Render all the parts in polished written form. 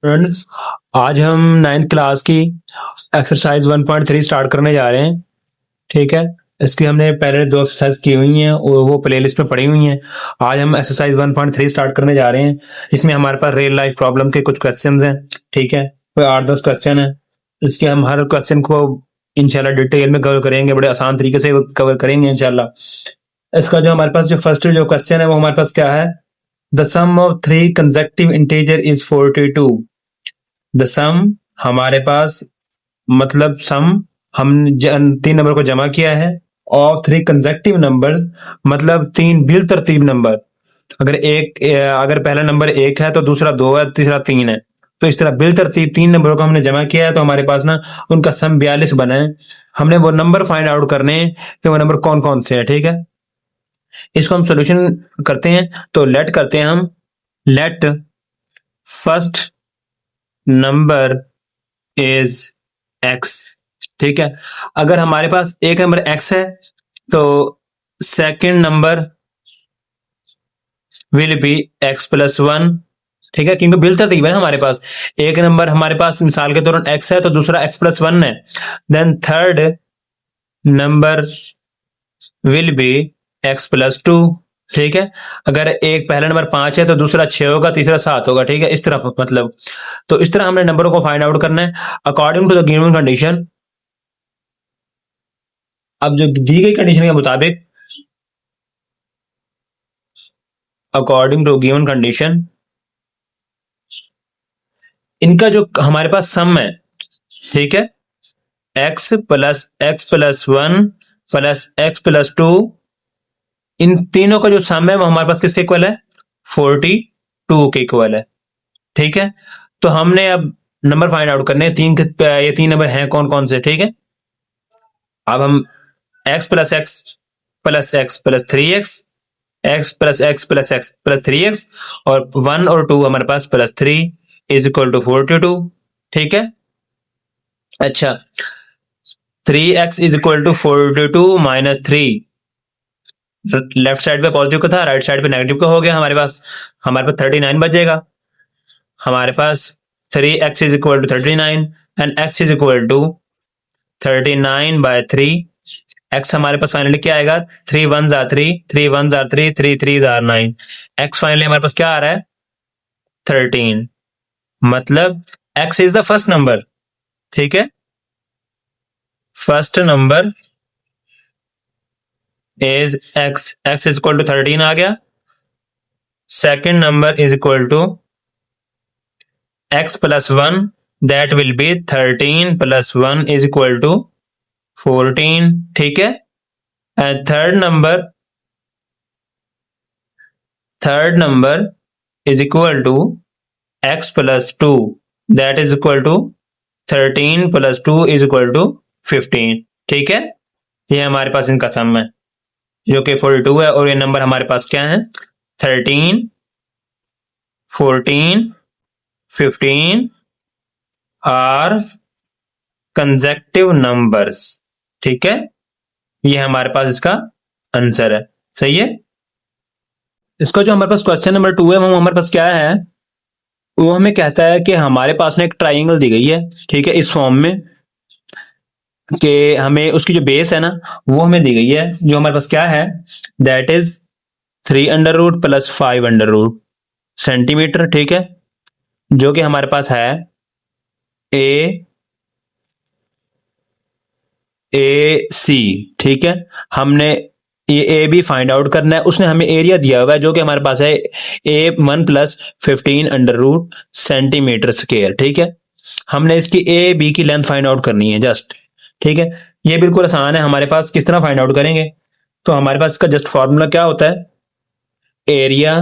Friends, आज हम ninth class की एक्सरसाइज 1.3 स्टार्ट करने जा रहे हैं। ठीक है, इसकी हमने पहले दो एक्सरसाइज की हुई हैं और वो प्लेलिस्ट में पड़ी हुई हैं। आज हम एक्सरसाइज 1.3 स्टार्ट करने जा रहे हैं। इसमें हमारे पास रियल लाइफ प्रॉब्लम के कुछ क्वेश्चंस हैं। ठीक है, कोई 8-10 क्वेश्चन है। इसके हम हर क्वेश्चन को इंशाल्लाह डिटेल में कवर करेंगे, बड़े आसान तरीके से कवर करेंगे इंशाल्लाह। इसका जो हमारे पास जो फर्स्ट जो क्वेश्चन है वो हमारे पास क्या है? The sum of 3 consecutive integer is 42। The sum हमारे पास मतलब सम हम तीन नंबर को जमा किया है ऑफ 3 कंसेक्यूटिव नंबर्स मतलब तीन बिल तरतीब नंबर। अगर पहला नंबर 1 है तो दूसरा 2 है, तीसरा 3 है। तो इस तरह बिल तरतीब तीन नंबरों को हमने जमा किया है, तो हमारे पास ना उनका सम 42 बना है। हमने वो नंबर फाइंड आउट करने हैं कि वो नंबर कौन कौन से हैं। ठीक है, इसको हम सोल्यूशन करते हैं। तो लेट करते हैं हम, late first number is x। ठीक है, अगर हमारे पास एक नंबर x है तो second number will be x plus 1। ठीक है, क्योंकि बिल तरतीब है हमारे पास। एक नंबर हमारे पास मिसाल के तौर पर x है तो दूसरा x प्लस 1 है। Then third number will be x plus 2। ठीक है, अगर एक पहला नंबर 5 है तो दूसरा 6 होगा, तीसरा 7 होगा। ठीक है, इस तरह मतलब। तो इस तरह हमने नंबरों को फाइंड आउट करना है according to the given condition. अब जो दी गई कंडीशन के मुताबिक, अकॉर्डिंग टू गिवन कंडीशन, इनका जो हमारे पास सम है, ठीक है, x plus 1 plus x plus 2, इन तीनों का जो सम है वो हमारे पास किसके इक्वल है? 42 के इक्वल है। ठीक है, तो हमने अब नंबर फाइंड आउट करने हैं। ये तीन नंबर हैं कौन कौन से? ठीक है, अब हम x plus x plus x plus 3x, x plus x plus x plus 3x और 1 और 2 हमारे पास प्लस 3 इज इक्वल टू 42। ठीक है, अच्छा, 3x is equal to 42 minus 3। Left side पे पॉजिटिव का था, राइट साइड पे नेगेटिव का हो गया। हमारे पास 39 बचेगा। हमारे पास 3x is equal to 39 and x is equal to 39 by 3। x हमारे पास फाइनली क्या आएगा? 3 1 जार 3, 3 1 जार 3, 3 3 जार 9। x फाइनली हमारे पास क्या आ रहा है? 13। मतलब x is the first number. ठीक है, first number is x, x is equal to 13 आ गया। Second number is equal to x plus 1, that will be 13 plus 1 is equal to 14। ठीक है, and third number is equal to x plus 2, that is equal to 13 plus 2 is equal to 15। ठीक है, ये हमारे पास इनका सम है जो कि 42 है। और ये नंबर हमारे पास क्या है? 13, 14, 15 आर कंसेक्यूटिव नंबर्स। ठीक है, ये हमारे पास इसका आंसर है। सही है, इसका जो हमारे पास क्वेश्चन नंबर 2 है वो हमारे पास क्या है? वो हमें कहता है कि हमारे पास में एक ट्राइंगल दी गई है। ठीक है, इस फॉर्म में कि हमें उसकी जो बेस है ना वो हमें दी गई है, जो हमारे पास क्या है? That is 3 under root plus 5 under root centimetre. ठीक है, जो कि हमारे पास है ए सी। ठीक है, हमने ये ए बी फाइंड आउट करना है। उसने हमें एरिया दिया हुआ है जो कि हमारे पास है A1 plus 15 under root centimetre square. ठीक है, हमने इसकी ए बी की लेंथ फाइंड आउट करनी है जस्ट। ठीक है, ये बिल्कुल आसान है हमारे पास। किस तरह फाइंड आउट करेंगे? तो हमारे पास इसका जस्ट फॉर्मूला क्या होता है? एरिया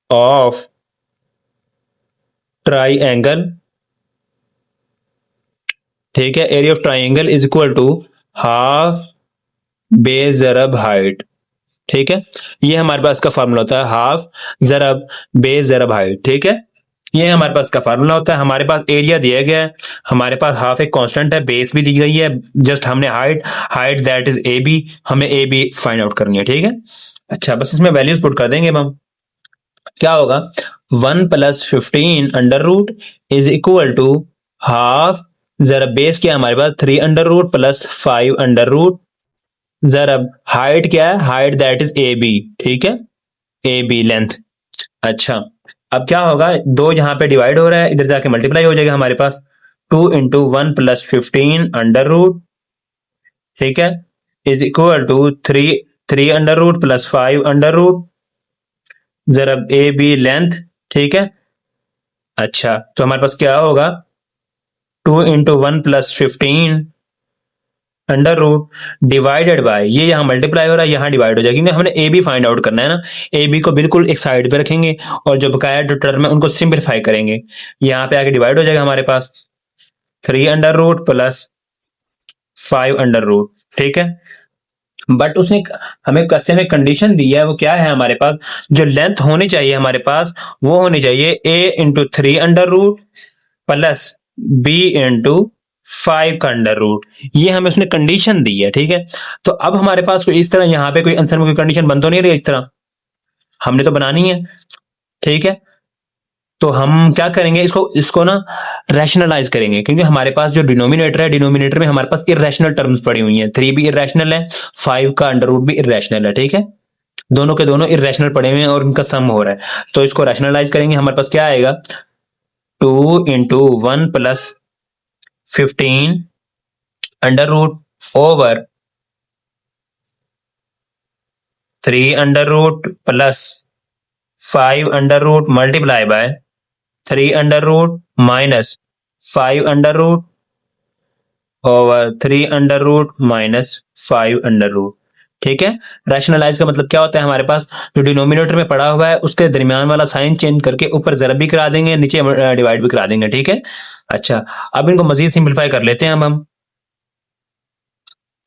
ऑफ ट्राइंगल, ठीक है, area of triangle is equal to half base ज़रब हाइट। ठीक है, ये हमारे पास का फार्मूला होता है, हाफ ज़रब बेस ज़रब हाइट। ठीक है, ये हमारे पास का फार्मूला होता है। हमारे पास एरिया दिया गया है, हमारे पास हाफ एक कांस्टेंट है, बेस भी दी गई है, जस्ट हमने height that is A B, हमें ए बी फाइंड आउट करनी है। ठीक है, अच्छा, बस इसमें वैल्यूज पुट कर देंगे हम। क्या होगा? 1 plus 15 under root is equal to half, जरा बेस क्या है हमारे पास 3 under root plus 5 under root, जरा हाइट क्या है, height that is A B, ठीक है, ए बी लेंथ। अच्छा, अब क्या होगा, दो यहाँ पे डिवाइड हो रहा है, इधर जाके मल्टीप्लाई हो जाएगा हमारे पास, 2 इंटू 1 प्लस 15 अंडर रूट, ठीक है, is equal to 3 under root plus 5 under root, जरा ए बी लेंथ, ठीक है। अच्छा, तो हमारे पास क्या होगा, 2 into 1 plus 15 under root divided by, ये यहाँ मल्टीप्लाई हो रहा है, यहाँ डिवाइड हो जाएगा, क्योंकि हमने ए बी फाइंड आउट करना है ना। ए बी को बिल्कुल एक साइड पे रखेंगे और जो बकाया जो टर्म है उनको सिंप्लीफाई करेंगे, यहाँ पे आके डिवाइड हो जाएगा हमारे पास 3 under root plus 5 under root, ठीक है। बट उसने हमें क्वेश्चन में कंडीशन दी है, वो क्या है हमारे पास, जो लेंथ होनी चाहिए हमारे पास वो होनी चाहिए A into 3 under root plus B into 5 का अंडर रूट, ये हमें उसने कंडीशन दी है, ठीक है। तो अब हमारे पास कोई इस तरह यहाँ पे कोई आंसर में कोई कंडीशन बन तो नहीं रही, इस तरह हमने तो बनानी है, ठीक है। तो हम क्या करेंगे, इसको इसको ना रैशनलाइज करेंगे, क्योंकि हमारे पास जो डिनोमिनेटर है, डिनोमिनेटर में हमारे पास इरेशनल टर्म्स पड़ी हुई हैं, 3 भी इरेशनल है, 5 का अंडर रूट भी इरेशनल है, ठीक है। दोनों के दोनों इरेशनल पड़े हुए हैं और उनका सम हो रहा है, तो इसको रैशनलाइज करेंगे, हमारे पास क्या आएगा, 2 into 1 plus 15 under root over 3 under root plus 5 under root multiply by 3 under root minus 5 under root over 3 under root minus 5 under root, ठीक है। रैशनलाइज का मतलब क्या होता है, हमारे पास जो डिनोमिनेटर में पड़ा हुआ है उसके दरमियान वाला साइन चेंज करके ऊपर जरब भी करा देंगे, नीचे डिवाइड भी करा देंगे, ठीक है। अच्छा, अब इनको मजीद सिंप्लीफाई कर लेते हैं, अब हम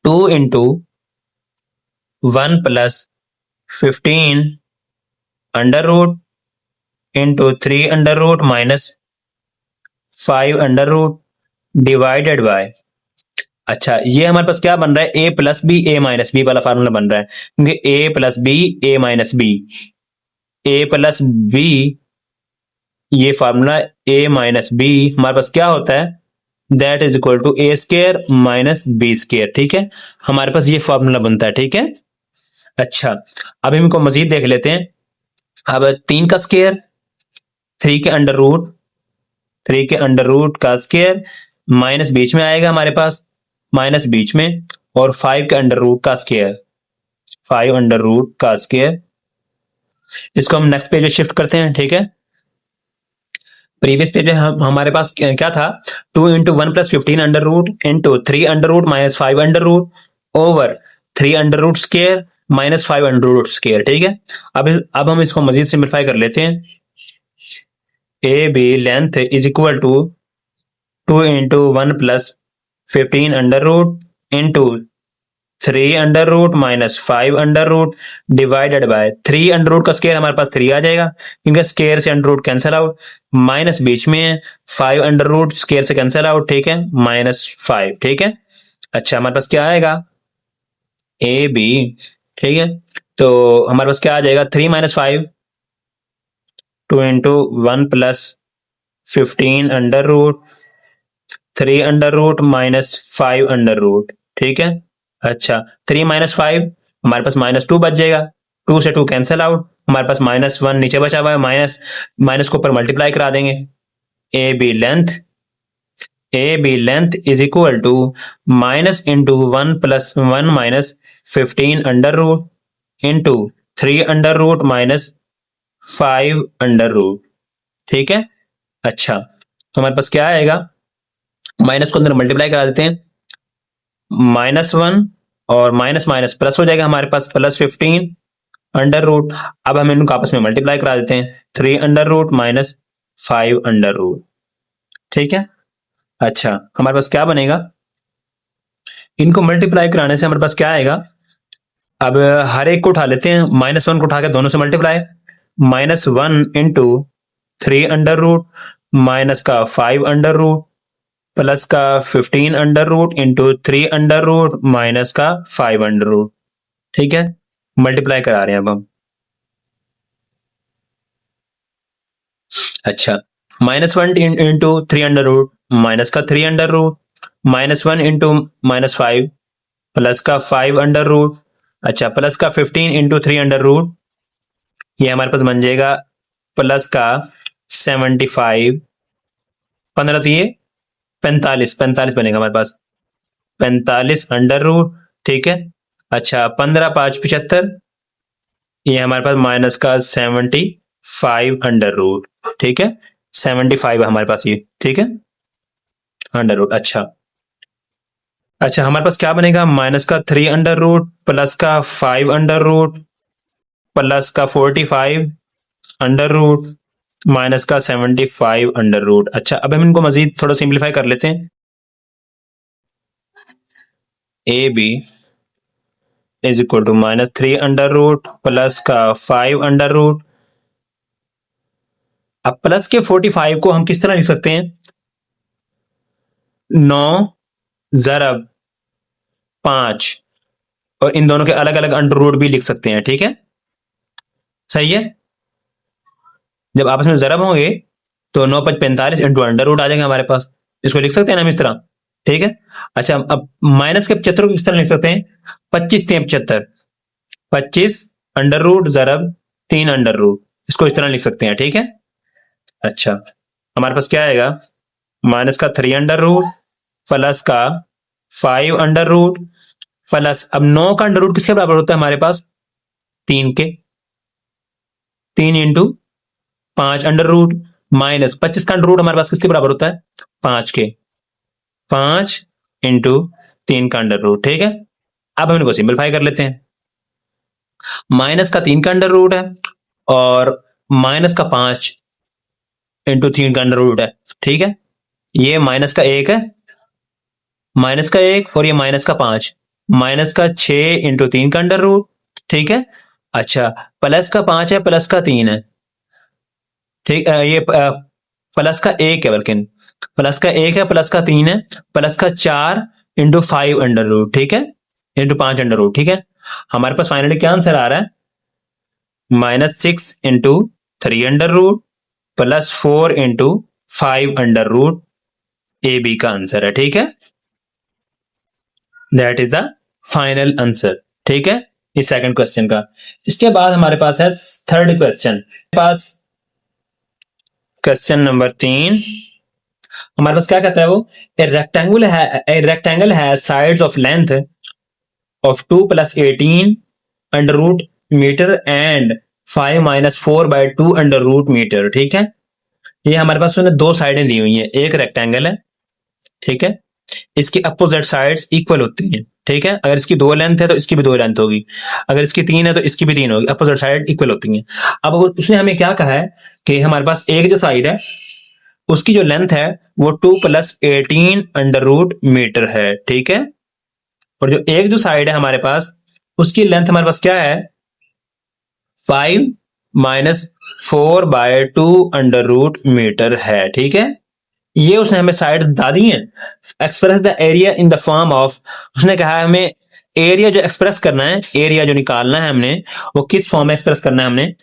2 into 1 plus 15 under root into 3 under root minus 5 under root divided by, अच्छा ये हमारे पास क्या बन रहा है, A plus B A minus B वाला फार्मूला बन रहा है, क्योंकि A plus B A minus B, A plus B, ये फार्मूला ए माइनस बी हमारे पास क्या होता है, that is equal to A square minus B square, ठीक है। हमारे पास ये फार्मूला बनता है, ठीक है। अच्छा, अब हम इनको मजीद देख लेते हैं। अब 3 का स्केयर 3 के अंडर रूट, 3 के अंडर रूट का स्केयर माइनस बीच में आएगा हमारे पास, माइनस बीच में, और 5 के अंडर रूट का स्केयर, 5 अंडर रूट का स्केयर, इसको हम नेक्स्ट पेज पे शिफ्ट करते हैं, ठीक है। प्रीवियस पेज में हमारे पास क्या था, 2 into 1 plus 15 under root into 3 under root minus 5 under root over 3 under root square minus 5 under root square, ठीक है। अब हम इसको मजीद सिंप्लीफाई कर लेते हैं, A B length is equal to 2 into 1 plus 15 under root into 3 under root minus 5 under root divided by 3 under root का square हमारे पास 3 आ जाएगा, क्योंकि स्केयर से under root cancel out, minus बीच में है, 5 अंडर रूट स्केयर से कैंसिल आउट, ठीक है, माइनस 5, ठीक है। अच्छा, हमारे पास क्या आएगा, ए बी, ठीक है। तो हमारे पास क्या आ जाएगा, 3 minus 5, 2 into 1 plus 15 under root 3 under root minus 5 under root, ठीक है। अच्छा, 3 माइनस 5 हमारे पास -2 बच जाएगा, 2 से 2 कैंसिल आउट, हमारे पास -1 नीचे बचा हुआ है, माइनस माइनस को ऊपर मल्टीप्लाई करा देंगे, A B length is equal to minus into 1 plus 1 minus 15 under root into 3 under root minus 5 under root, ठीक है। अच्छा, तो हमारे पास क्या आएगा, माइनस को अंदर मल्टीप्लाई करा देते हैं, -1 और माइनस माइनस प्लस हो जाएगा हमारे पास, प्लस 15 अंडर रूट, अब हम इनको आपस में मल्टीप्लाई करा देते हैं, 3 under root minus 5 under root, ठीक है। अच्छा, हमारे पास क्या बनेगा, इनको मल्टीप्लाई कराने से हमारे पास क्या आएगा, अब हर एक को उठा लेते हैं, -1 को उठा के दोनों से multiply, -1 into 3 under root minus का 5 अंडर रूट प्लस का 15 under root into 3 under root minus का 5 अंडर रूट, ठीक है। मल्टीप्लाई करा रहे हैं अब हम, अच्छा, -1 इंटू 3 अंडर रूट, माइनस का 3 अंडर रूट, -1 इंटू -5, प्लस का 5 अंडर रूट, अच्छा प्लस का 15 इंटू 3 अंडर रूट, ये हमारे पास बन जाएगा प्लस का 75, 15 तो ये 45, 45 बनेगा हमारे पास, 45 अंडर रूट, ठीक है। अच्छा 15 5 75, ये हमारे पास माइनस का 75 अंडर रूट, ठीक है। 75 है हमारे पास ये, ठीक है, अंडर रूट। अच्छा, अच्छा हमारे पास क्या बनेगा, माइनस का 3 अंडर रूट, प्लस का 5 अंडर रूट, प्लस का 45 अंडर रूट, माइनस का 75 अंडर रूट। अच्छा अब हम इनको मजीद थोड़ा सिंप्लीफाई कर लेते हैं। A B is equal to -3 under root plus का 5 अंडर रूट। अब प्लस के 45 को हम किस तरह लिख सकते हैं, 9 ज़रब 5, और इन दोनों के अलग अलग अंडर रूट भी लिख सकते हैं, ठीक है, सही है। जब आपस में ज़रब होंगे तो 9 5 45 इंटू अंडर रूट आ जाएगा हमारे पास, इसको लिख सकते हैं ना हम इस तरह, ठीक है। अच्छा अब माइनस के 75 को किस तरह लिख सकते हैं, 25 3 75, 25 अंडर रूट ज़रब 3 अंडर रूट, इसको इस तरह लिख सकते हैं, ठीक है। अच्छा हमारे पास क्या आएगा, माइनस का 3 अंडर रूट प्लस का 5 अंडर रूट, प्लस अब 9 का अंडर रूट किसके बराबर होता है हमारे पास, 3 के, 3 इंटू 5 अंडर रूट, माइनस 25 का अंडर रूट हमारे पास किसके बराबर होता है, 5 के, 5 इंटू 3 का अंडर रूट, ठीक है। अब हम इनको सिंपलीफाई कर लेते हैं, माइनस का 3 का अंडर रूट है और माइनस का 5 इंटू 3 का अंडर रूट है, ठीक है। ये माइनस का 1 है, माइनस का 1, और ये माइनस का 5, माइनस का 6 इंटू 3 का अंडर रूट, ठीक है। अच्छा प्लस का 5 है, प्लस का 3 है, ठीक, ये प्लस का 1 है, बल्कि प्लस का 1 है, प्लस का 3 है, प्लस का 4 इंटू 5 अंडर रूट, ठीक है, इंटू 5 अंडर रूट, ठीक है। हमारे पास फाइनली क्या आंसर आ रहा है, -6 into 3 under root plus 4 into 5 under root, A B का आंसर है, ठीक है। That is the final answer, ठीक है, इस सेकंड क्वेश्चन का। इसके बाद हमारे पास है थर्ड क्वेश्चन, पास क्वेश्चन नंबर 3, हमारे पास क्या कहता है वो, a rectangle has sides of length of 2 + 18 under root metre and 5 - 4 / 2 under root metre, ठीक है। ये हमारे पास दो साइडें दी हुई हैं, एक रेक्टेंगल है, ठीक है, इसकी अपोजिट साइड्स इक्वल होती हैं, ठीक है। अगर इसकी 2 लेंथ है तो इसकी भी 2 लेंथ होगी, अगर इसकी 3 है तो इसकी भी 3 होगी, अपोजिट साइड इक्वल होती हैं। अब उसने हमें क्या कहा है कि हमारे पास एक जो साइड है उसकी जो लेंथ है वो 2 + 18 अंडर रूट मीटर है, ठीक है, और जो एक जो साइड है हमारे पास उसकी लेंथ हमारे पास क्या है, 5 - 4 / 2 अंडर रूट मीटर है, ठीक है। ये उसने हमें साइड बता दी हैं। Express the area in the form of, उसने कहा है हमें एरिया जो एक्सप्रेस करना है, एरिया जो निकालना है हमने, वो किस फॉर्म में एक्सप्रेस करना है, हमने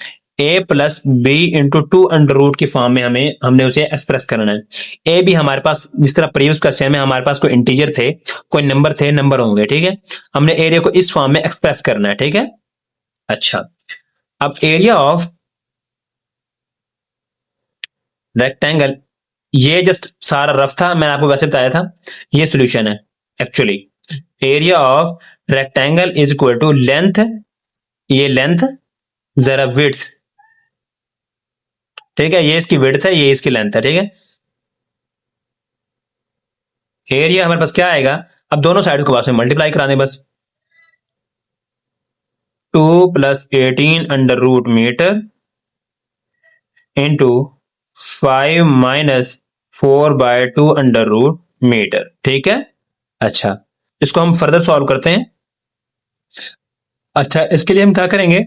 a + b into 2 under root की फॉर्म में हमने उसे एक्सप्रेस करना है। ए भी हमारे पास जिस तरह प्रीवियस क्वेश्चन में हमारे पास कोई इंटीजर थे, कोई नंबर थे, नंबर होंगे, ठीक है, हमने एरिया को इस फॉर्म में एक्सप्रेस करना है, ठीक है। अच्छा अब एरिया ऑफ रेक्टेंगल, ये जस्ट सारा रफ था, मैंने आपको वैसे बताया था, ये सोल्यूशन है actually. Area of rectangle is equal to length, ये लेंथ जरा विड्थ, ठीक है, ये इसकी विड्थ है, ये इसकी लेंथ है, ठीक है। एरिया हमारे पास क्या आएगा, अब दोनों साइड को पास में मल्टीप्लाई कराने बस, 2 + 18 under root metre into 5 - 4 / 2 under root metre, ठीक है। अच्छा इसको हम फर्दर सॉल्व करते हैं। अच्छा इसके लिए हम क्या करेंगे,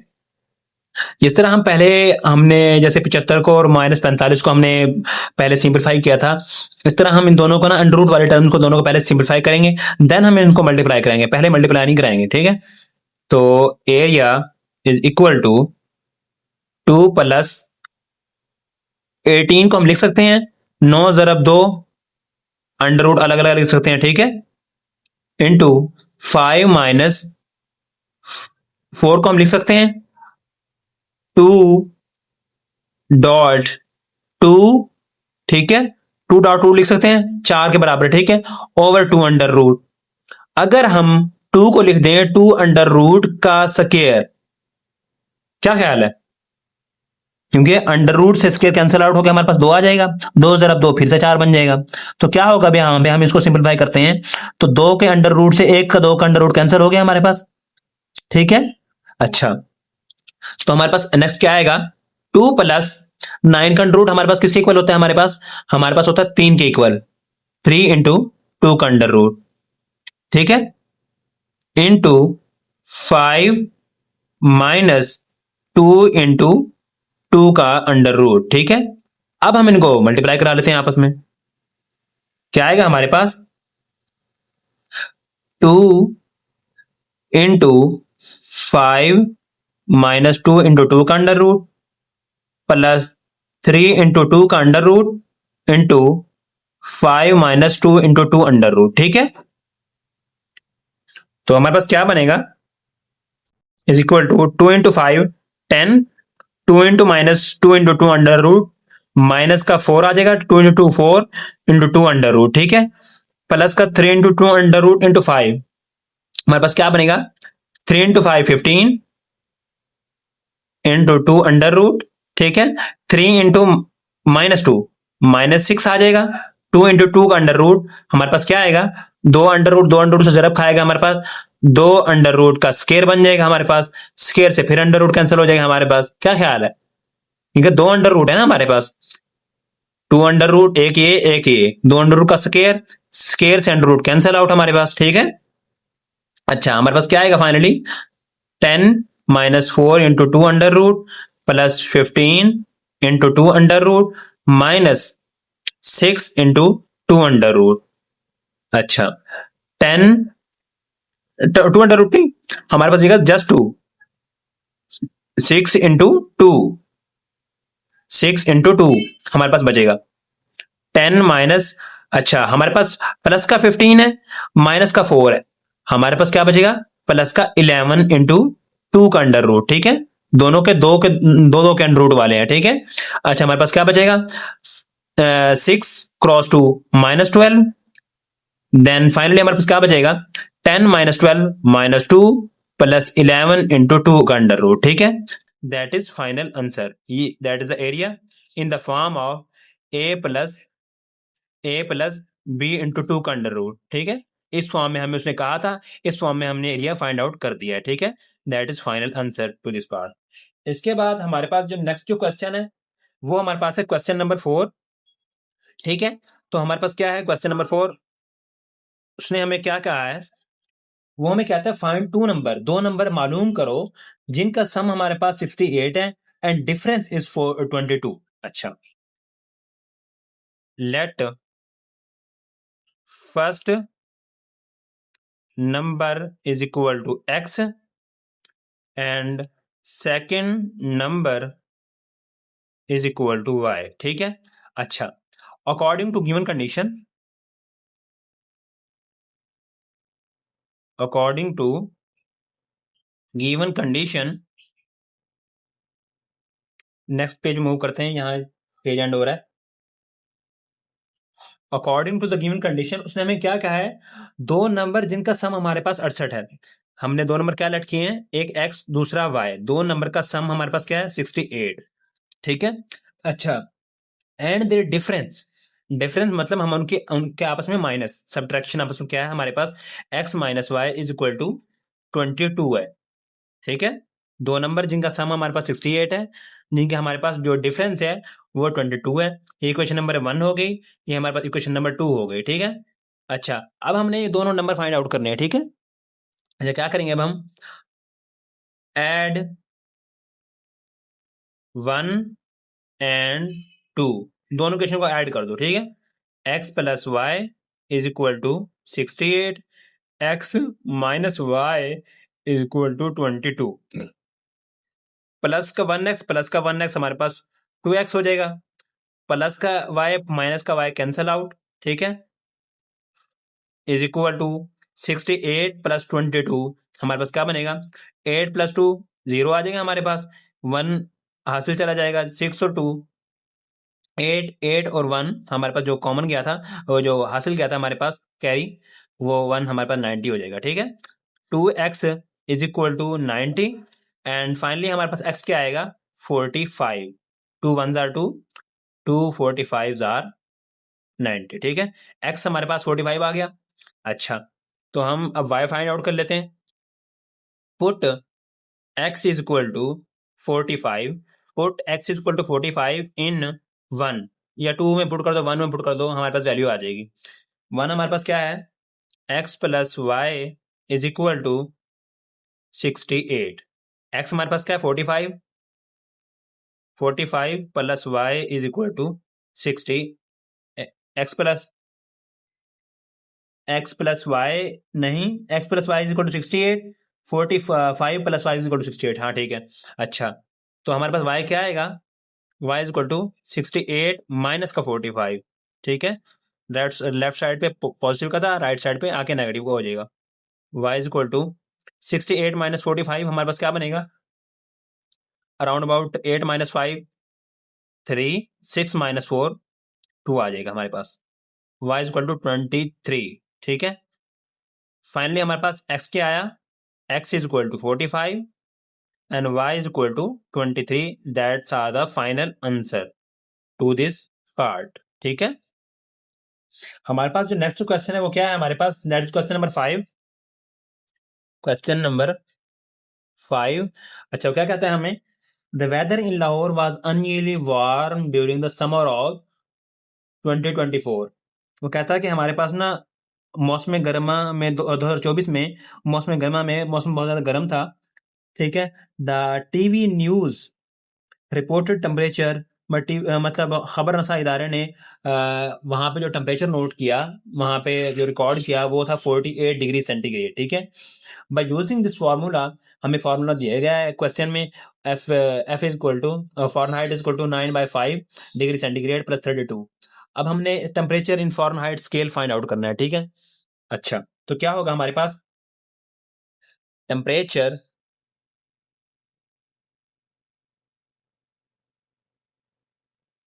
जिस तरह हम पहले हमने जैसे 75 को और -45 को हमने पहले सिंप्लीफाई किया था, इस तरह हम इन दोनों को ना अंडर रूट वाले टर्म्स को दोनों को पहले सिंप्लीफाई करेंगे, देन हम इनको मल्टीप्लाई करेंगे, पहले मल्टीप्लाई नहीं कराएंगे, ठीक है। तो एरिया इज इक्वल टू 2 + 18 को हम लिख सकते हैं 9 ज़रब 2 अंडर रूट अलग अलग लिख सकते हैं, ठीक है, इंटू 5 माइनस 4 को हम लिख सकते हैं 2 डॉट 2, ठीक है, 2 डॉट 2 लिख सकते हैं 4 के बराबर, ठीक है, ओवर 2 अंडर रूट। अगर हम 2 को लिख दें 2 अंडर रूट का स्क्वायर, क्या ख्याल है? क्योंकि अंडर रूट से स्क्वायर कैंसिल आउट होकर हमारे पास 2 आ जाएगा, 2 ज़रब 2 फिर से 4 बन जाएगा। तो क्या होगा भैया, हम इसको सिंपलीफाई करते हैं तो 2 के अंडर रूट से 1 का 2 का अंडर रूट कैंसिल हो गया हमारे पास, ठीक है। अच्छा, तो हमारे पास नेक्स्ट क्या आएगा, 2 प्लस 9 का अंडर रूट हमारे पास किसके इक्वल होता है, हमारे पास होता है 3 के इक्वल, 3 इंटू 2 का अंडर रूट, ठीक है, इंटू 5 माइनस 2 इंटू 2 का अंडर रूट, ठीक है। अब हम इनको मल्टीप्लाई करा लेते हैं आपस में, क्या आएगा हमारे पास 2 इंटू 5 माइनस 2 इंटू 2 का अंडर रूट प्लस 3 इंटू 2 का under root into 5 minus 2 into 2 under root, ठीक है। तो हमारे पास क्या बनेगा, is equal to 2 into 5 10, 2 into minus 2 into 2 under root, minus का 4 आ जाएगा, 2 इंटू 2 4 इंटू 2 अंडर रूट, ठीक है, प्लस का 3 इंटू 2 अंडर रूट इंटू 5, हमारे पास क्या बनेगा 3 इंटू 5 15 इंटू 2 अंडर रूट, ठीक है, 3 इंटू माइनस 2 माइनस 6 आ जाएगा, 2 इंटू 2 का अंडर रूट हमारे पास क्या आएगा, 2 अंडर रूट से जरब खाएगा हमारे पास, 2 अंडर रूट का स्केयर बन जाएगा हमारे पास, स्केयर से फिर अंडर रूट कैंसिल हो जाएगा हमारे पास, क्या ख्याल है, क्योंकि 2 अंडर रूट है ना हमारे पास, 2 अंडर रूट, एक ये 2 अंडर रूट का स्केयर, स्केयर से अंडर रूट कैंसिल आउट हमारे पास, ठीक है। अच्छा, हमारे पास क्या आएगा finally 10 minus 4 into 2 under root plus 15 into 2 under root minus 6 into 2 under root. अच्छा, 10 2 अंडर रूट थी हमारे पास, जस्ट 2, 6 इंटू 2, 6 इंटू 2 हमारे पास बचेगा 10 माइनस, अच्छा हमारे पास प्लस का 15 है माइनस का 4 है, हमारे पास क्या बचेगा प्लस का 11 इंटू 2 का अंडर रूट, ठीक है, दोनों के दो के अंडर रूट वाले हैं, ठीक है। अच्छा, हमारे पास क्या बचेगा 6 क्रॉस 2 माइनस 12, देन फाइनली हमारे पास क्या बचेगा 10 माइनस 12 माइनस 2 प्लस 11 इंटू 2 का अंडर रूट, ठीक है। That is final answer, that is the area in the form of A plus B into 2 का अंडर रूट, ठीक है। इस फॉर्म में हमें उसने कहा था, इस फॉर्म में हमने एरिया फाइंड आउट कर दिया है, ठीक है। That is final answer to this part. इसके बाद हमारे पास जो नेक्स्ट जो क्वेश्चन है वो हमारे पास है क्वेश्चन नंबर 4, ठीक है। तो हमारे पास क्या है क्वेश्चन नंबर 4, उसने हमें क्या कहा है, वो हमें कहता है फाइंड 2 नंबर, 2 नंबर मालूम करो जिनका सम हमारे पास 68 है एंड डिफरेंस इज 22। अच्छा, let first number is equal to x and second number is equal to y, ठीक है। अच्छा, according to given condition, according to given condition, next page move करते हैं, यहां पेज एंड हो रहा है। According to the given condition उसने हमें क्या कहा है, 2 नंबर जिनका सम हमारे पास 68 है, हमने 2 नंबर क्या लेट किए हैं, एक x दूसरा y, 2 नंबर का सम हमारे पास क्या है 68, ठीक है। अच्छा, एंड देयर डिफरेंस, डिफरेंस मतलब हम उनके उनके आपस में माइनस, सब्ट्रैक्शन आपस में क्या है हमारे पास x minus Y is equal to 22 है, ठीक है। 2 नंबर जिनका सम हमारे पास 68 है, जिनके हमारे पास जो डिफरेंस है वो 22 है। ये इक्वेशन नंबर 1 हो गई, ये हमारे पास इक्वेशन नंबर 2 हो गई, ठीक है। अच्छा, अब हमने ये दोनों नंबर फाइंड आउट करने हैं, ठीक है। अच्छा, क्या करेंगे अब हम, एड 1 एंड 2, दोनों इक्वेशन को ऐड कर दो, ठीक है। x plus Y is equal to 68, x minus Y is equal to 22, plus का 1x हमारे पास 2x हो जाएगा, प्लस का y माइनस का y कैंसल आउट, ठीक है, इज इक्वल टू 68 प्लस 22, हमारे पास क्या बनेगा, 8 प्लस 2 0 आ जाएगा हमारे पास, 1 हासिल चला जाएगा, 6 और 2 8, 8 और 1 हमारे पास जो कॉमन गया था, वो जो हासिल गया था हमारे पास कैरी, वो 1 हमारे पास 90 हो जाएगा, ठीक है। 2x is equal to 90 and finally हमारे पास x क्या आएगा, 45, 2 1s आर 2, 2 45s आर 90, ठीक है। x हमारे पास 45 आ गया। अच्छा, तो हम अब y फाइंड आउट कर लेते हैं। Put x is equal to 45, put x is equal to 45 in 1 या 2 में पुट कर दो, 1 में पुट कर दो, हमारे पास वैल्यू आ जाएगी। 1 हमारे पास क्या है, x plus Y is equal to 68, x हमारे पास क्या है 45, 45 plus Y is equal to 60, x plus Y नहीं, x plus Y is equal to 68, 45 plus Y is equal to 68, हाँ ठीक है। अच्छा, तो हमारे पास y क्या आएगा, y is equal to 68 minus का 45, ठीक है। लेफ्ट साइड पे पॉजिटिव का था, राइट साइड पे आके नेगेटिव का हो जाएगा। y is equal to 68 minus 45 हमारे पास क्या बनेगा, अराउंड अबाउट 8 माइनस 5 3, 6 माइनस 4 2 आ जाएगा हमारे पास। y इज इक्वल टू 23, ठीक है। फाइनली हमारे पास x क्या आया, x is equal to 45 and y is equal to 23, that's are the final answer to this part, ठीक है। हमारे पास जो नेक्स्ट क्वेश्चन है वो क्या है, हमारे पास next question number 5, question number 5। अच्छा, क्या कहता है हमें, the weather in Lahore was unusually warm during the summer of 2024। वो कहता है कि हमारे पास ना मौसम गर्मा में 2024 में मौसम गर्मा में मौसम बहुत ज़्यादा गर्म था, ठीक है। The TV news reported temperature, मतलब खबर रसा इदारे ने वहाँ पे जो टेम्परेचर नोट किया, वहाँ पे जो रिकॉर्ड किया वो था 48 डिग्री सेंटीग्रेड, ठीक है। बाय यूजिंग दिस फार्मूला, हमें फार्मूला दिया गया है क्वेश्चन में, F is equal to Fahrenheit is equal to 9/5 degree centigrade plus 32। अब हमने temperature in Fahrenheit scale find out करना है, ठीक है। अच्छा, तो क्या होगा हमारे पास, टेम्परेचर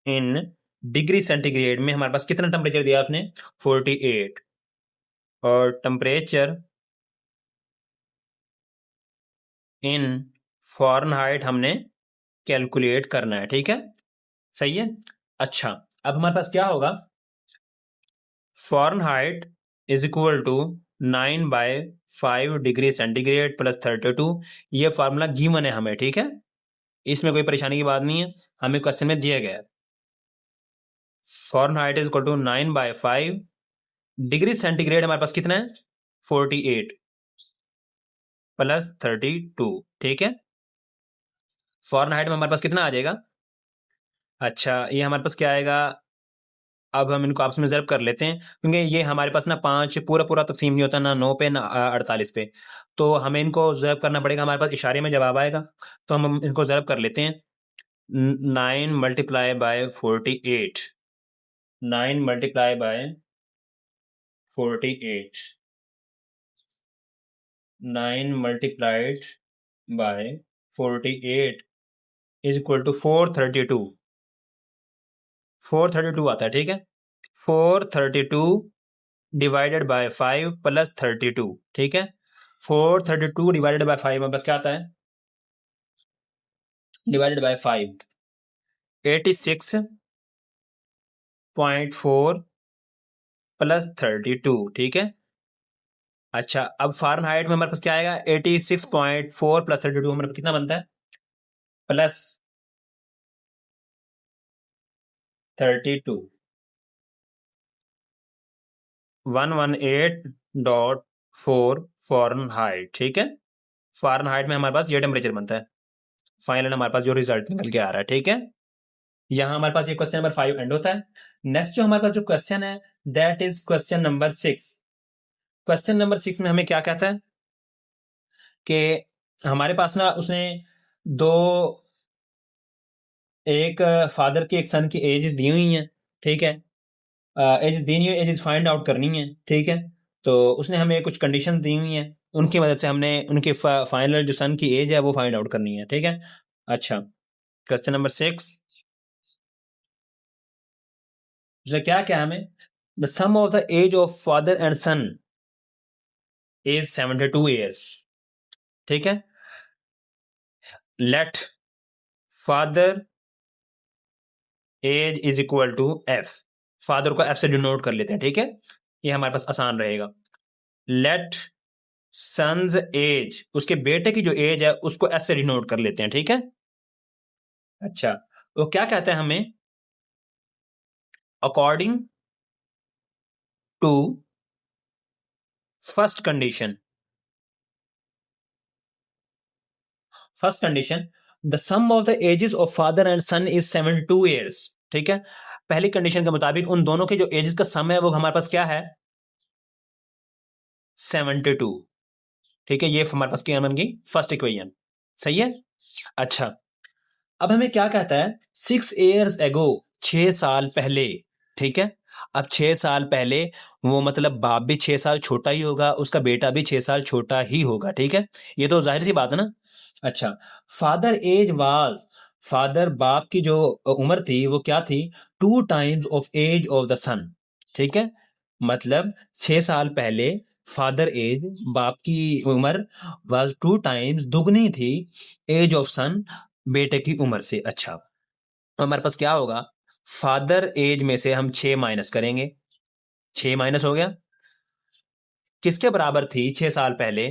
इन डिग्री सेंटीग्रेड में हमारे पास कितना टेम्परेचर दिया आपने, 48, और टेम्परेचर इन फॉरेनहाइट हमने कैलकुलेट करना है, ठीक है, सही है। अच्छा, अब हमारे पास क्या होगा, Fahrenheit is equal to 9/5 degree centigrade plus 32, ये फार्मूला गिवन है हमें, ठीक है, इसमें कोई परेशानी की बात नहीं है, हमें क्वेश्चन में दिया गया है। Fahrenheit is equal to 9/5 degree centigrade हमारे पास कितना है, 48 प्लस 32, ठीक है। फॉरेनहाइट में हमारे पास कितना आ जाएगा, अच्छा ये हमारे पास क्या आएगा, अब हम इनको आपस में ज़र्ब कर लेते हैं, क्योंकि ये हमारे पास ना 5 पूरा पूरा तकसीम नहीं होता, ना 9 पे ना 48 पे, तो हमें इनको ज़र्ब करना पड़ेगा, हमारे पास इशारे में जवाब आएगा, तो हम इनको ज़र्ब कर लेते हैं। 9 multiply by 48, 9 multiply by 48, 9 multiplied by 48 is equal to 432, 432 आता है, ठीक है। 432 डिवाइडेड बाय 5 प्लस 32, ठीक है। 432 डिवाइडेड बाय 5 में बस क्या आता है, डिवाइडेड बाय 5 86.4 प्लस 32, ठीक है। अच्छा, अब फारेनहाइट में हमारे पास क्या आएगा, 86.4 प्लस 32 हमारे पास कितना बनता है, प्लस 32, 118.4 फॉरेनहाइट, ठीक है। फारेनहाइट में हमारे पास ये टेम्परेचर बनता है। फाइनल हमारे पास जो रिजल्ट निकल के आ रहा है, ठीक है। यहां हमारे पास ये क्वेश्चन नंबर 5 एंड होता है। नेक्स्ट जो हमारे पास जो क्वेश्चन है, that is question number 6। Question number 6 में हमें क्या कहता है कि हमारे पास ना उसने दो एक फादर की एक सन की एज दी हुई है, ठीक है, एज दी हुई है, एज फाइंड आउट करनी है, ठीक है। तो उसने हमें कुछ कंडीशन दी हुई हैं, उनकी मदद से हमने उनकी फाइनल जो सन की एज है वो फाइंड आउट करनी है, ठीक है। अच्छा, क्वेश्चन नंबर 6, क्या क्या हमें, the sum of the age of father and son is 72 years, ठीक है। Let father age is equal to F, father को एफ से डिनोट कर लेते हैं, ठीक है, ये हमारे पास आसान रहेगा। लेट सन्स एज, उसके बेटे की जो एज है उसको एस से डिनोट कर लेते हैं, ठीक है। अच्छा, वो क्या कहते हैं हमें, according to first condition, first condition the sum of the ages of father and son is 72 years, ठीक है। पहली कंडीशन के मुताबिक उन दोनों के जो एजेस का सम है वो हमारे पास क्या है, 72, ठीक है। ये हमारे पास क्या बन गई, फर्स्ट इक्वेशन, सही है। अच्छा, अब हमें क्या कहता है, 6 ईयर्स एगो, 6 साल पहले, ठीक है। अब 6 साल पहले, वो मतलब बाप भी 6 साल छोटा ही होगा, उसका बेटा भी 6 साल छोटा ही होगा, ठीक है, ये तो जाहिर सी बात है ना। अच्छा, फादर एज वाज, फादर बाप की जो उम्र थी वो क्या थी, 2 times of age of the sun, ठीक है। मतलब 6 साल पहले फादर एज, बाप की उम्र, वाज 2 टाइम्स, दुगनी थी, एज ऑफ सन, बेटे की उम्र से। अच्छा, तो हमारे पास क्या होगा, फादर एज में से हम 6 माइनस करेंगे, 6 माइनस हो गया, किसके बराबर थी 6 साल पहले,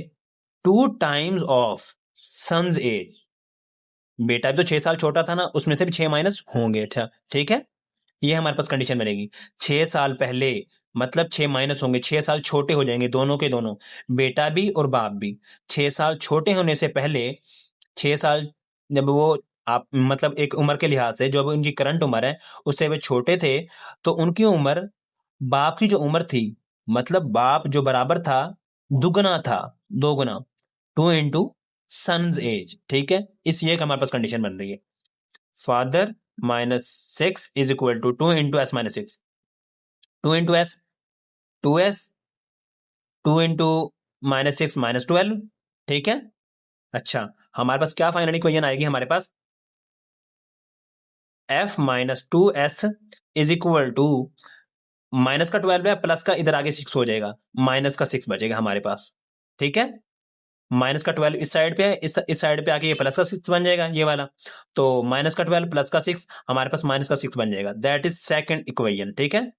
2 टाइम्स ऑफ सन्स एज, बेटा भी तो 6 साल छोटा था ना, उसमें से भी 6 माइनस होंगे, अच्छा, ठीक है। ये हमारे पास कंडीशन बनेगी, 6 साल पहले मतलब 6 माइनस होंगे, 6 साल छोटे हो जाएंगे दोनों के दोनों, बेटा भी और बाप भी। 6 साल छोटे होने से पहले, 6 साल जब वो, आप मतलब एक उम्र के लिहाज से जो उनकी करंट उम्र है उससे वे छोटे थे, तो उनकी उम्र बाप की जो उम्र थी, मतलब बाप जो बराबर था, दुगना था, दोगुना, 2 इंटू सन्स एज, ठीक है। इस ये हमारे पास कंडीशन बन रही है, father minus 6 is equal to 2 into s minus 6, 2 into s, 2s, 2 into -6 -12, ठीक है। अच्छा, हमारे पास क्या फाइनल इक्वेशन आएगी हमारे पास, f-2s is equal to, minus का 12 है, प्लस का इधर आगे 6 हो जाएगा, माइनस का 6 बचेगा हमारे पास, ठीक है। माइनस का 12 इस साइड पे है, इस साइड पे आके ये प्लस का 6 बन जाएगा, ये वाला। तो माइनस का 12 प्लस का 6, हमारे पास माइनस का 6 बन जाएगा, दैट इज सेकंड इक्वेशन, ठीक है।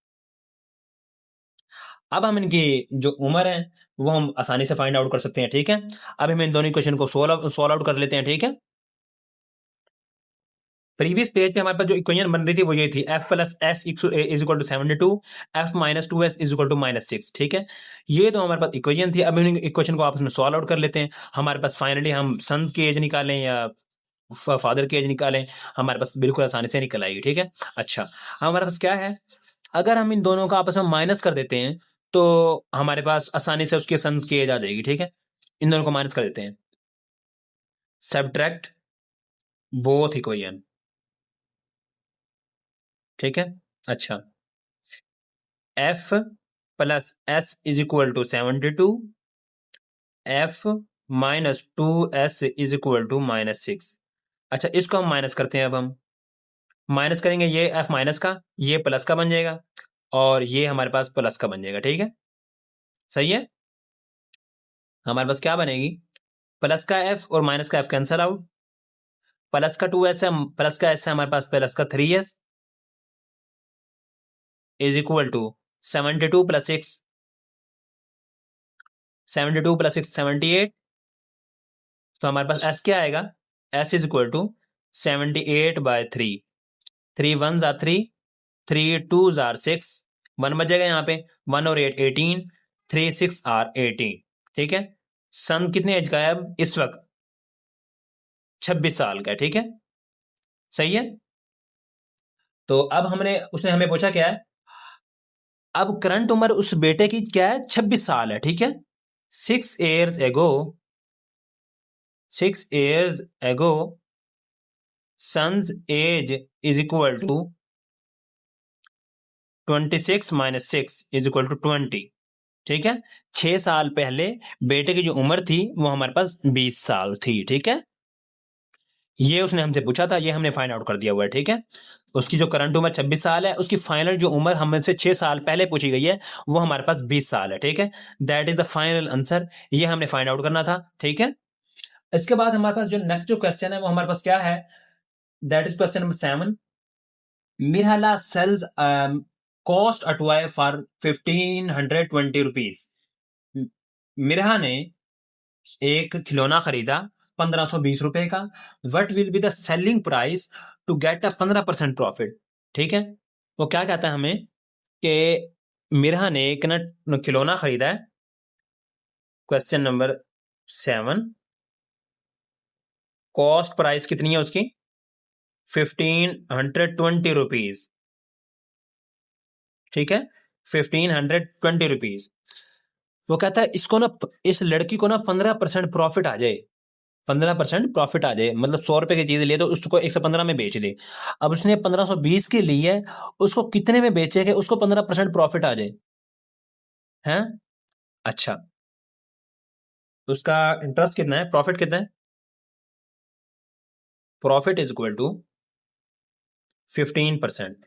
अब हम इनकी जो उम्र है वो हम आसानी से फाइंड आउट कर सकते हैं, ठीक है। अब हम इन दोनों इक्वेशन को सोल्व आउट कर लेते हैं, ठीक है। प्रीवियस पेज पे हमारे पास जो इक्वेशन बन रही थी वो ये थी, f plus S is equal to 72, f minus 2s is equal to -6, ठीक है। ये तो हमारे पास इक्वेशन थी। अब इन इक्वेशन को आपस में सॉल्व आउट कर लेते हैं। हमारे पास फाइनली हम सन की एज निकालें या फादर की एज निकालें, हमारे पास बिल्कुल आसानी से निकल आएगी, ठीक है। अच्छा, हमारे पास क्या है, अगर हम इन दोनों का आपस में माइनस कर देते हैं तो हमारे पास आसानी से उसके सन्स की एज आ जाएगी, ठीक है। इन दोनों को माइनस कर देते हैं, सब्ट्रैक्ट बोथ इक्वेशन, ठीक है। अच्छा, f plus s is equal to 72, f -2s is equal to -6। अच्छा, इसको हम माइनस करते हैं, अब हम माइनस करेंगे, ये f माइनस का, ये प्लस का बन जाएगा, और ये हमारे पास प्लस का बन जाएगा, ठीक है, सही है। हमारे पास क्या बनेगी, प्लस का f और माइनस का f कैंसल आउट, प्लस का 2s है, प्लस का s है, हमारे पास प्लस का 3s is equal to 72 plus 6, 72 plus 6 78, तो हमारे पास s क्या आएगा, s is equal to 78/3, 3 1s are 3, 3 2s are 6, 1 बच जाएगा यहाँ पे, 1 और 8 18, 3 6 आर 18, ठीक है। सन कितने एज का है अब इस वक्त, 26 साल का है, ठीक है, सही है। तो अब हमने, उसने हमें पूछा क्या है, अब करंट उम्र उस बेटे की क्या है, 26 साल है, ठीक है। 6 years ago, 6 years ago son's age is equal to 26 minus 6 is equal to 20। ठीक है, 6 साल पहले बेटे की जो उम्र थी वो हमारे पास 20 साल थी। ठीक है, ये उसने हमसे पूछा था, ये हमने फाइंड आउट कर दिया हुआ है। ठीक है, उसकी जो करंट उम्र 26 साल है, उसकी फाइनल जो उम्र हमसे 6 साल पहले पूछी गई है वो हमारे पास 20 साल है। ठीक है, that is the final answer, ये हमने फाइंड आउट करना था। ठीक है, इसके बाद हमारे पास जो नेक्स्ट जो क्वेश्चन है वो हमारे पास क्या है, दैट इज क्वेश्चन नंबर 7। मिरहाला sells cost a toy for 1520 rupees. Mirha ने एक खिलौना खरीदा 1520 रुपए का। What will be the selling price to get a 15% profit. ठीक है, वो क्या कहता है हमें कि मिरहा ने एक ना खिलौना खरीदा है। क्वेश्चन नंबर 7, कॉस्ट प्राइस कितनी है उसकी 1520 रुपीज। ठीक है, 1520 रुपीज। वो कहता है इसको ना, इस लड़की को ना 15% प्रॉफिट आ जाए, 15% प्रॉफिट आ जाए, मतलब 100 रुपए की चीज लिए तो उसको 115 में बेच दे। अब उसने 1520 की ली है, उसको कितने में बेचे कि उसको 15% प्रॉफिट आ जाए हैं। अच्छा, तो उसका इंटरेस्ट कितना है, प्रॉफिट कितना है, प्रॉफिट इज इक्वल टू 15%।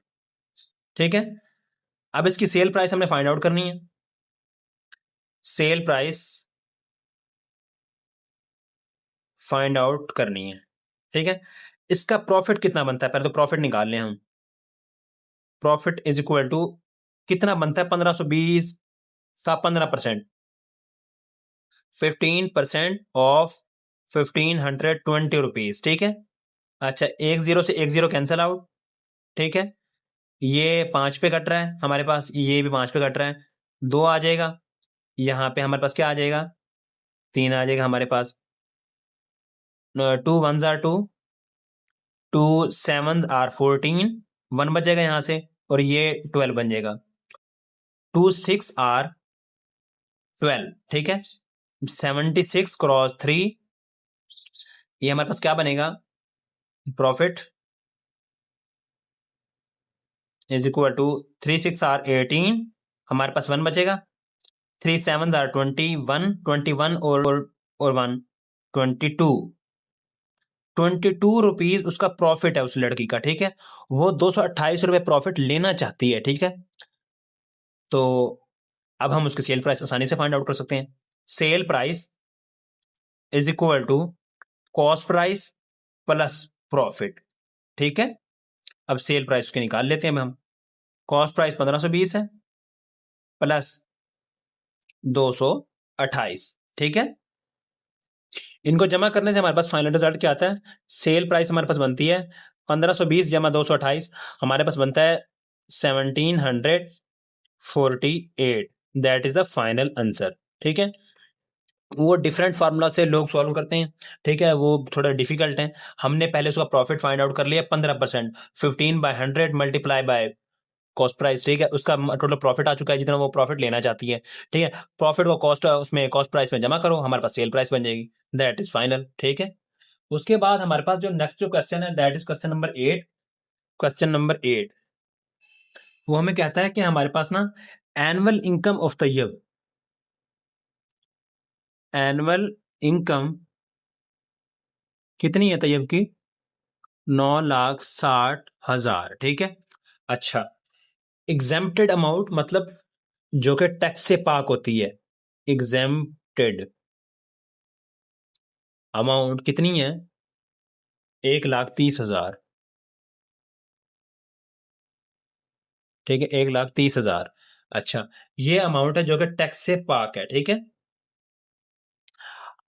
ठीक है, अब इसकी सेल प्राइस हमने फाइंड आउट करनी है। सेल प्राइस फाइंड आउट करनी है। ठीक है, इसका प्रॉफिट कितना बनता है, पहले तो प्रॉफिट निकाल लें हम। प्रॉफिट इज इक्वल टू कितना बनता है, 1520 का 15%, 15% ऑफ 1520 रुपीज। ठीक है, अच्छा, एक जीरो से एक जीरो कैंसिल आउट। ठीक है, ये 5 पे कट रहा है हमारे पास, ये भी 5 पे कट रहा है, 2 आ जाएगा। यहां पे हमारे पास क्या आ जाएगा, 3 आ जाएगा हमारे पास। 2 1s आर 2, 2 7s आर 14, 1 बच जाएगा यहां से, और ये 12 बन जाएगा। 2 6 आर 12। ठीक है, 76 क्रॉस 3, ये हमारे पास क्या बनेगा, profit is equal to 3 6 are 18, हमारे पास 1 बचेगा। 3 7 आर 21, 21 और 1 22, 22 रुपीज उसका प्रॉफिट है उस लड़की का। ठीक है, वो 228 रुपए प्रॉफिट लेना चाहती है। ठीक है, तो अब हम उसकी सेल प्राइस आसानी से फाइंड आउट कर सकते हैं। Sell price is equal to cost price plus profit. ठीक है, अब सेल प्राइस उसके निकाल लेते हैं हम। कॉस्ट प्राइस 1520 है प्लस 228। ठीक है, इनको जमा करने से हमारे पास फाइनल रिजल्ट क्या आता है, सेल प्राइस हमारे पास बनती है 1520 जमा 228, हमारे पास बनता है 1748। That is the final answer. ठीक है, वो डिफरेंट फार्मूला से लोग सॉल्व करते हैं। ठीक है, वो थोड़ा डिफिकल्ट है। हमने पहले उसका प्रॉफिट फाइंड आउट कर लिया 15%, 15/100 मल्टीप्लाई बाय कॉस्ट प्राइस। ठीक है, उसका टोटल प्रॉफिट आ चुका है जितना वो प्रॉफिट लेना चाहती है। ठीक है, प्रॉफिट को कॉस्ट उसमें कॉस्ट प्राइस में जमा करो, हमारे पास सेल प्राइस बन जाएगी। That is final. ठीक है, उसके बाद हमारे पास जो नेक्स्ट जो क्वेश्चन है that is question number 8। Question number 8 वो हमें कहता है कि हमारे पास ना annual income of the year, annual income कितनी है तैयब की, 9,60,000। ठीक है, अच्छा, एग्जेम्प्टेड अमाउंट मतलब जो कि टैक्स से पाक होती है, एग्जेम्प्टेड अमाउंट कितनी है, 1,30,000। ठीक है, 1,30,000। अच्छा, ये अमाउंट है जो कि टैक्स से पाक है। ठीक है,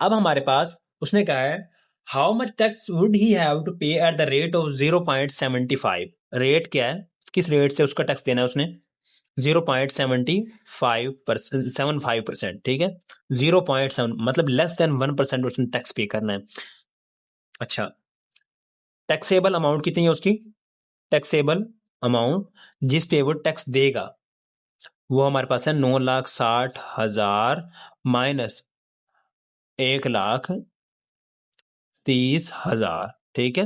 अब हमारे पास उसने कहा है how much tax would he have to pay at the rate of 0.75। Rate क्या है, किस रेट से उसका टैक्स देना है उसने, 0.75%। ठीक है, 0.7 मतलब लेस देन 1% उसने टैक्स पे करना है। अच्छा, टैक्सेबल अमाउंट कितनी है उसकी, टैक्सेबल अमाउंट जिस पे वो टैक्स देगा वो हमारे पास है 9,60,000 माइनस 1,30,000। ठीक है,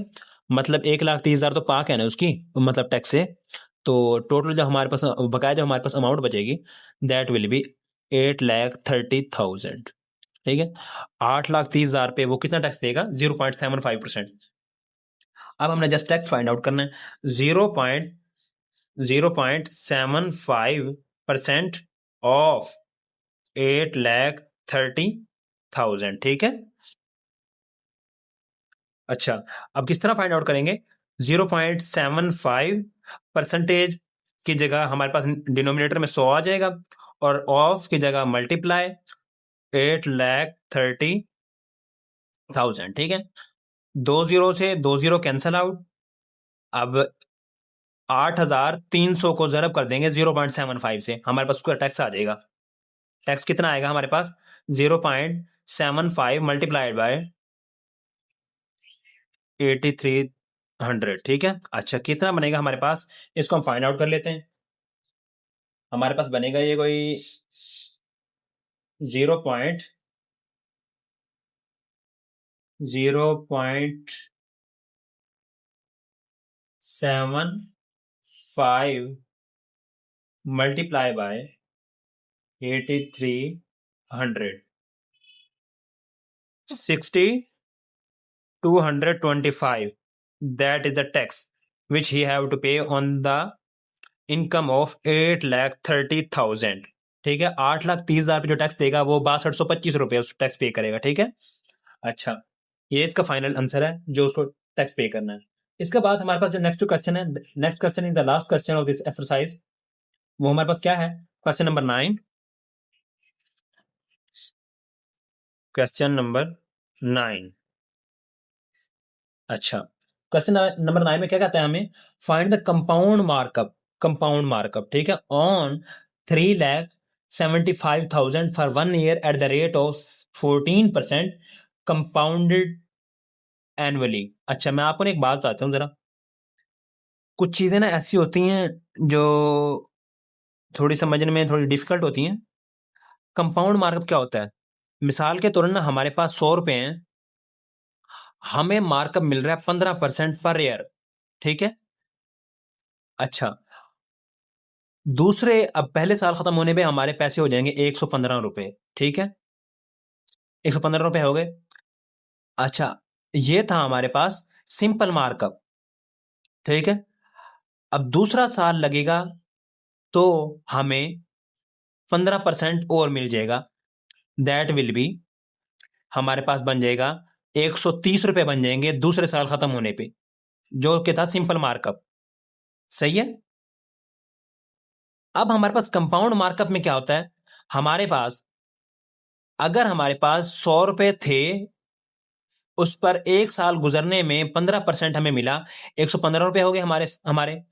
मतलब 1,30,000 तो पाक है ना उसकी, मतलब टैक्स से। तो टोटल जो हमारे पास बकाया जो हमारे पास अमाउंट बचेगी दैट विल बी 8,30,000। ठीक है, 8,30,000 पे वो कितना टैक्स देगा? 0.75%। अब हमने जस्ट टैक्स फाइंड आउट करना है। 0.75% ऑफ 8,30,000। ठीक है, अच्छा, अब किस तरह फाइंड आउट करेंगे? 0.75 परसेंटेज की जगह हमारे पास डिनोमिनेटर में 100 आ जाएगा, और ऑफ की जगह मल्टीप्लाई 8,30,000। ठीक है, 2 जीरो से 2 जीरो कैंसल आउट। अब 8,300 को जरब कर देंगे 0.75 से, हमारे पास उसका टैक्स आ जाएगा। टैक्स कितना आएगा हमारे पास? 0.75 मल्टीप्लाइड बाय 8,300। ठीक है, अच्छा, कितना बनेगा हमारे पास? इसको हम फाइंड आउट कर लेते हैं। हमारे पास बनेगा ये कोई 0.75 multiply by 8,300, 60,225। That is the tax which he have to pay on the income of 8,30,000। ठीक है, 8,30,000 पे जो टैक्स देगा वो 6225 रुपए उस टैक्स पे करेगा। ठीक है, अच्छा, ये इसका फाइनल आंसर है जो उसको टैक्स पे करना है। इसके बाद हमारे पास जो नेक्स्ट क्वेश्चन है, next question is the last question of this exercise. वो हमारे पास क्या है? Question number 9। Question number 9। अच्छा, क्वेश्चन नंबर 9 में क्या कहता है हमें? Find the compound markup. Compound markup, ठीक है, on 3,75,000 for 1 year eight the rate of 14% compounded annually. अच्छा, मैं आपको एक बात बताता हूँ जरा। कुछ चीजें ना ऐसी होती हैं जो थोड़ी समझने में थोड़ी डिफिकल्ट होती हैं। कंपाउंड मार्कअप क्या होता है? मिसाल के तौर ना हमारे पास 100 रुपए हैं, हमें मार्कअप मिल रहा है 15% पर ईयर। ठीक है, अच्छा, दूसरे अब पहले साल खत्म होने पे हमारे पैसे हो जाएंगे 115 रुपए। ठीक है, 115 रुपए हो गए। अच्छा, ये था हमारे पास सिंपल मार्कअप। ठीक है, अब दूसरा साल लगेगा तो हमें 15% और मिल जाएगा। दैट विल बी, हमारे पास बन जाएगा 130 रुपए बन जाएंगे दूसरे साल खत्म होने पे, जो कि था सिंपल मार्कअप। सही है। अब हमारे पास कंपाउंड मार्कअप में क्या होता है? हमारे पास अगर हमारे पास 100 रुपए थे, उस पर एक साल गुजरने में 15% हमें मिला, 115 रुपए हो गए हमारे हमारे।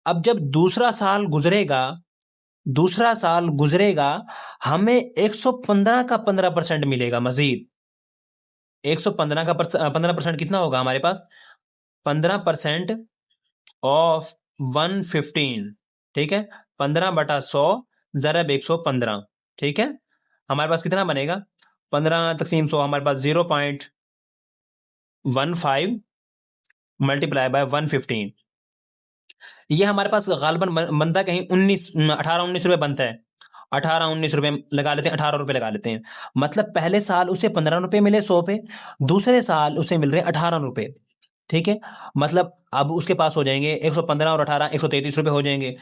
अब जब दूसरा साल गुजरेगा, हमें 115 का 15% मिलेगा मजीद। 115 का 15% कितना होगा हमारे पास? 15% ऑफ 115। ठीक है, 15/100 जरब 115। ठीक है, हमारे पास कितना बनेगा? 15 × 100, हमारे पास 0.15 मल्टीप्लाई बाय 115। ये हमारे पास गालबन बनता है कहीं 18-19 रुपए बनता है। 18-19 रुपए लगा लेते हैं, 18 रुपए लगा लेते हैं। मतलब पहले साल उसे 15 रुपए मिले 100 पे, दूसरे साल उसे मिल रहे 18 रुपए। ठीक है, मतलब अब उसके पास हो जाएंगे 115 और 18, 133 रुपए हो जाएंगे।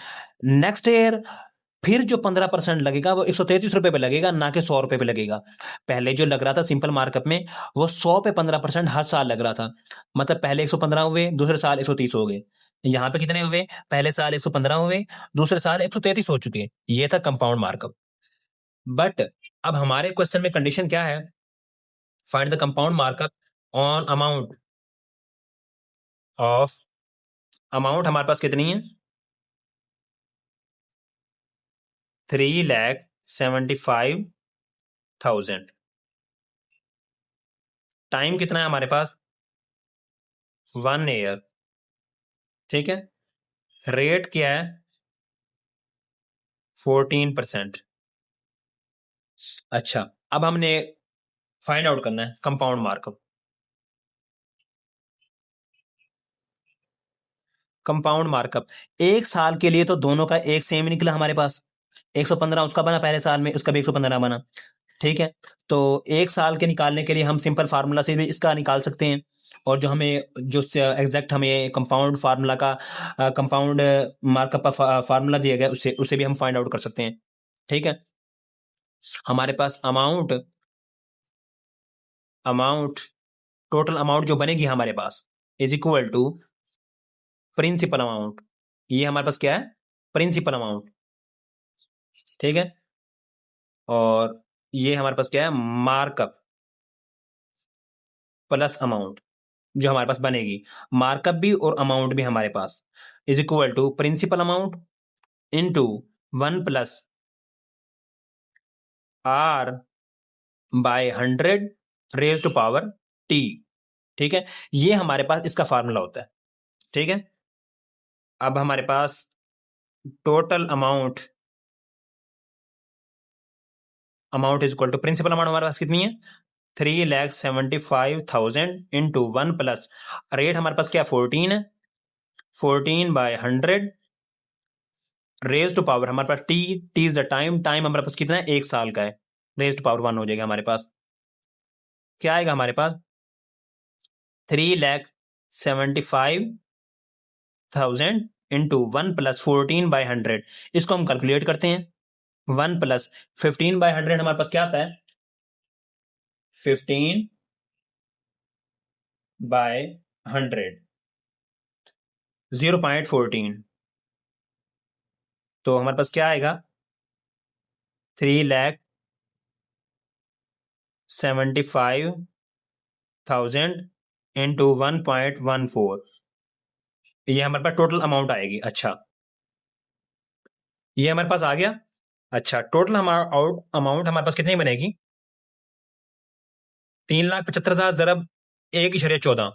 नेक्स्ट ईयर फिर जो 15% लगेगा वो 133 रुपए पे लगेगा, ना कि 100 रुपए पे लगेगा। पहले जो लग रहा था सिंपल मार्कअप में, वो 100 पे 15% हर साल लग रहा था। मतलब पहले 115 हुए, दूसरे साल 130 हो गए। यहां पे कितने हुए? पहले साल 115 हुए, दूसरे साल 133 हो चुके। ये था कंपाउंड मार्कअप। बट अब हमारे क्वेश्चन में कंडीशन क्या है? Find the compound markup on off amount हमारे पास कितनी है? 3,75,000। टाइम कितना है हमारे पास? 1 ईयर। ठीक है, रेट क्या है? 14%। अच्छा, अब हमने फाइंड आउट करना है कंपाउंड मार्कअप। कंपाउंड मार्कअप, एक साल के लिए तो दोनों का एक सेम निकला हमारे पास। 115 उसका बना पहले साल में, उसका भी 115 बना। ठीक है, तो एक साल के निकालने के लिए हम सिंपल फार्मूला से भी इसका निकाल सकते हैं, और जो हमें जो एग्जैक्ट हमें कंपाउंड फार्मूला का कंपाउंड मार्कअप का फार्मूला दिया गया उससे उसे भी हम फाइंड आउट कर सकते हैं। ठीक है, हमारे पास अमाउंट अमाउंट टोटल अमाउंट जो बनेगी हमारे पास is equal to principal amount. ये हमारे पास क्या है? Principal amount. ठीक है, और ये हमारे पास क्या है? मार्कअप प्लस अमाउंट जो हमारे पास बनेगी, मार्कअप भी और अमाउंट भी हमारे पास is equal to principal amount into 1 plus R by 100 raise to power T. ठीक है, ये हमारे पास इसका फार्मूला होता है। ठीक है, अब हमारे पास total amount is equal to principal amount हमारे पास कितनी है? 3,75,000 इंटू 1 प्लस रेट हमारे पास क्या 14 है, 14/100 रेज टू पावर हमारे पास टी इज द टाइम हमारे पास कितना है? एक साल का है, रेज टू पावर 1 हो जाएगा हमारे पास। क्या आएगा हमारे पास? 3,75,000 इंटू 1 प्लस 14/100। इसको हम कैलकुलेट करते हैं। 1 प्लस 15/100 हमारे पास क्या आता है? 15/100 0.14। तो हमारे पास क्या आएगा? 3,75,000 इंटू 1.14, ये हमारे पास टोटल अमाउंट आएगी। अच्छा, ये हमारे पास आ गया। अच्छा, टोटल अमाउंट हमारे पास कितनी बनेगी? 3,75,000 जरब 1.14,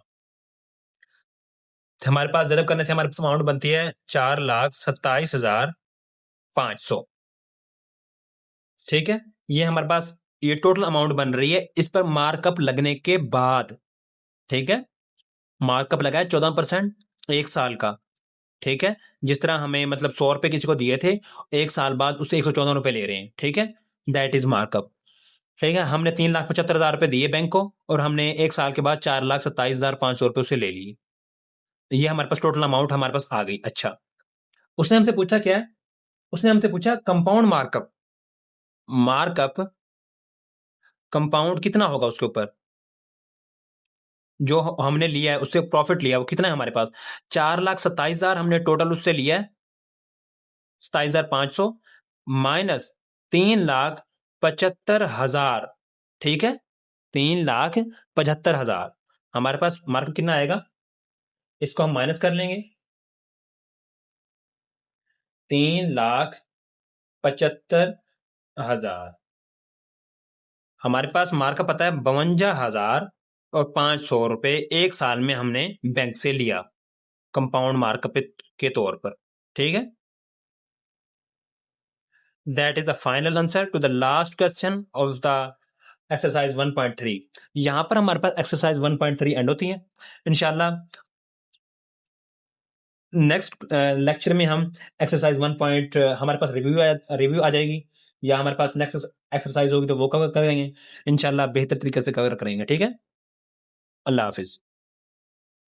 हमारे पास जरब करने से हमारे पास अमाउंट बनती है 4,27,500। ठीक है, ये हमारे पास ये टोटल अमाउंट बन रही है इस पर मार्कअप लगने के बाद। ठीक है, मार्कअप लगा है 14% एक साल का। ठीक है, जिस तरह हमें मतलब 100 रुपए किसी को दिए थे, एक साल बाद उससे 114 रुपए ले रहे हैं। ठीक है, दैट इज मार्कअप। ठीक है, हमने 3,75,000 रुपए दिए बैंक को, और हमने एक साल के बाद 4,27,500 रुपए उसे ले लिए। ये हमारे पास टोटल अमाउंट हमारे पास आ गई। अच्छा, उसने हमसे पूछा क्या है? उसने हमसे पूछा कंपाउंड मार्कअप। मार्कअप कंपाउंड कितना होगा उसके ऊपर, जो हमने लिया है उससे प्रॉफिट लिया वो कितना है हमारे पास? 4,27,000 हमने टोटल उससे लिया है, 27,500 माइनस 3,75,000। ठीक है, 3,75,000 हमारे पास मार्क कितना आएगा? इसको हम माइनस कर लेंगे। 3,75,000 हमारे पास मार्क पता है 52,500 रुपए एक साल में हमने बैंक से लिया कंपाउंड मार्कअप के तौर पर। ठीक है, that is the final answer to the last question of the exercise 1.3। यहां पर हमारे पास एक्सरसाइज 1.3 एंड होती है। इंशाल्लाह नेक्स्ट लेक्चर में हम एक्सरसाइज 1 पॉइंट हमारे पास रिव्यू आ जाएगी, या हमारे पास नेक्स्ट एक्सरसाइज होगी तो वो कवर करेंगे इंशाल्लाह, बेहतर तरीके से कवर करेंगे। ठीक है, अल्लाह हाफिज।